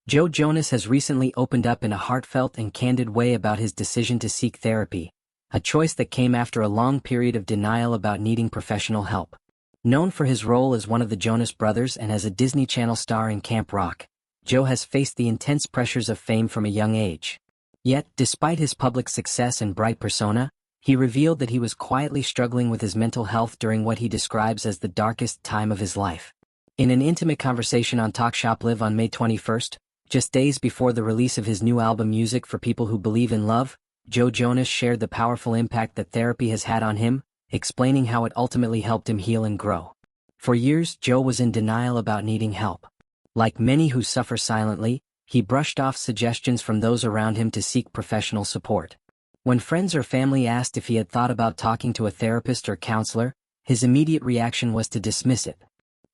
Joe Jonas has recently opened up in a heartfelt and candid way about his decision to seek therapy, a choice that came after a long period of denial about needing professional help. Known for his role as one of the Jonas Brothers and as a Disney Channel star in Camp Rock, Joe has faced the intense pressures of fame from a young age. Yet, despite his public success and bright persona, he revealed that he was quietly struggling with his mental health during what he describes as the darkest time of his life. In an intimate conversation on TalkShopLive on May 21st, just days before the release of his new album Music for People Who Believe in Love, Joe Jonas shared the powerful impact that therapy has had on him, explaining how it ultimately helped him heal and grow. For years, Joe was in denial about needing help. Like many who suffer silently, he brushed off suggestions from those around him to seek professional support. When friends or family asked if he had thought about talking to a therapist or counselor, his immediate reaction was to dismiss it.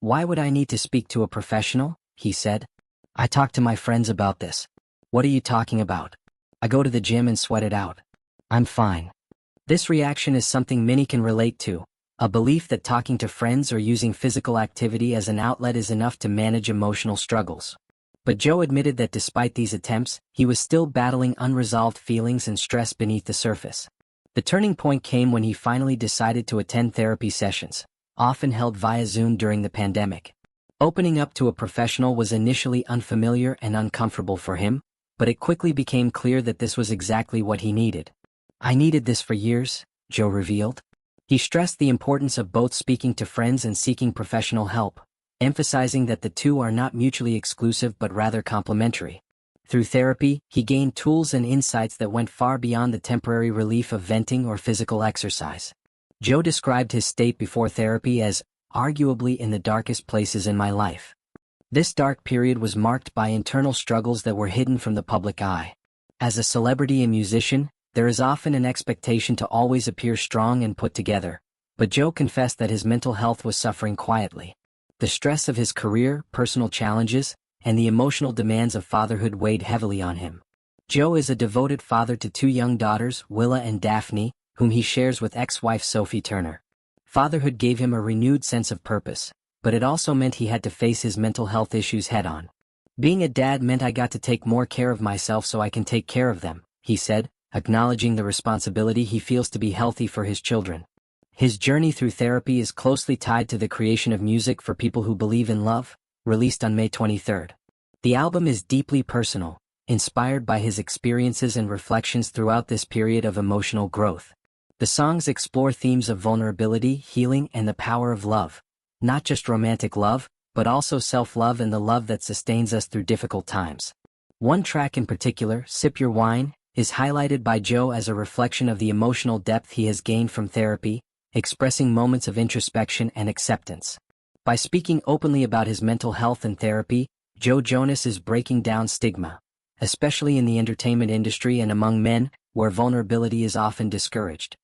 "Why would I need to speak to a professional?" he said. "I talk to my friends about this." "What are you talking about?" "I go to the gym and sweat it out. I'm fine." This reaction is something many can relate to, a belief that talking to friends or using physical activity as an outlet is enough to manage emotional struggles. But Joe admitted that despite these attempts, he was still battling unresolved feelings and stress beneath the surface. The turning point came when he finally decided to attend therapy sessions, often held via Zoom during the pandemic. Opening up to a professional was initially unfamiliar and uncomfortable for him, but it quickly became clear that this was exactly what he needed. "I needed this for years," Joe revealed. He stressed the importance of both speaking to friends and seeking professional help, emphasizing that the two are not mutually exclusive but rather complementary. Through therapy, he gained tools and insights that went far beyond the temporary relief of venting or physical exercise. Joe described his state before therapy as, "arguably in the darkest places in my life." This dark period was marked by internal struggles that were hidden from the public eye. As a celebrity and musician, there is often an expectation to always appear strong and put together, but Joe confessed that his mental health was suffering quietly. The stress of his career, personal challenges, and the emotional demands of fatherhood weighed heavily on him. Joe is a devoted father to two young daughters, Willa and Daphne, whom he shares with ex-wife Sophie Turner. Fatherhood gave him a renewed sense of purpose, but it also meant he had to face his mental health issues head-on. "Being a dad meant I got to take more care of myself so I can take care of them," he said, acknowledging the responsibility he feels to be healthy for his children. His journey through therapy is closely tied to the creation of Music for People Who Believe in Love, released on May 23rd. The album is deeply personal, inspired by his experiences and reflections throughout this period of emotional growth. The songs explore themes of vulnerability, healing, and the power of love, not just romantic love, but also self-love and the love that sustains us through difficult times. One track in particular, "Sip Your Wine," is highlighted by Joe as a reflection of the emotional depth he has gained from therapy, expressing moments of introspection and acceptance. By speaking openly about his mental health and therapy, Joe Jonas is breaking down stigma, especially in the entertainment industry and among men, where vulnerability is often discouraged.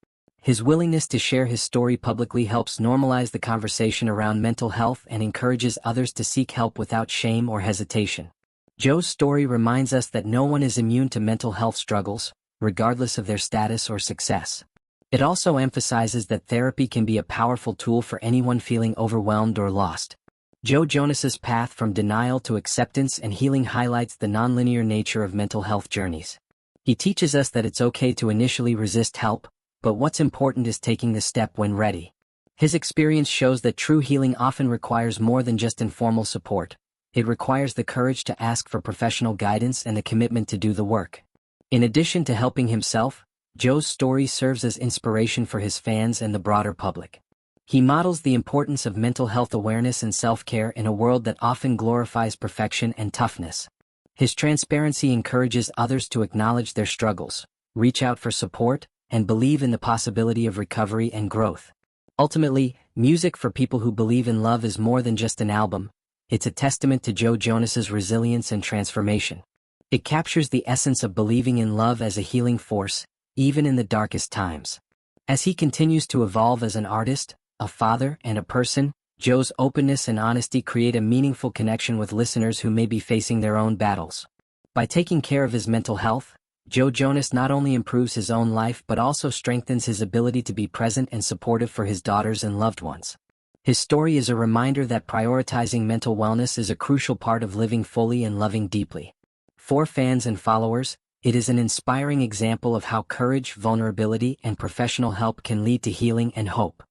His willingness to share his story publicly helps normalize the conversation around mental health and encourages others to seek help without shame or hesitation. Joe's story reminds us that no one is immune to mental health struggles, regardless of their status or success. It also emphasizes that therapy can be a powerful tool for anyone feeling overwhelmed or lost. Joe Jonas's path from denial to acceptance and healing highlights the nonlinear nature of mental health journeys. He teaches us that it's okay to initially resist help, but what's important is taking the step when ready. His experience shows that true healing often requires more than just informal support. It requires the courage to ask for professional guidance and the commitment to do the work. In addition to helping himself, Joe's story serves as inspiration for his fans and the broader public. He models the importance of mental health awareness and self-care in a world that often glorifies perfection and toughness. His transparency encourages others to acknowledge their struggles, reach out for support, and believe in the possibility of recovery and growth. Ultimately, Music for People Who Believe in Love is more than just an album. It's a testament to Joe Jonas's resilience and transformation. It captures the essence of believing in love as a healing force, even in the darkest times. As he continues to evolve as an artist, a father, and a person, Joe's openness and honesty create a meaningful connection with listeners who may be facing their own battles. By taking care of his mental health, Joe Jonas not only improves his own life but also strengthens his ability to be present and supportive for his daughters and loved ones. His story is a reminder that prioritizing mental wellness is a crucial part of living fully and loving deeply. For fans and followers, it is an inspiring example of how courage, vulnerability, and professional help can lead to healing and hope.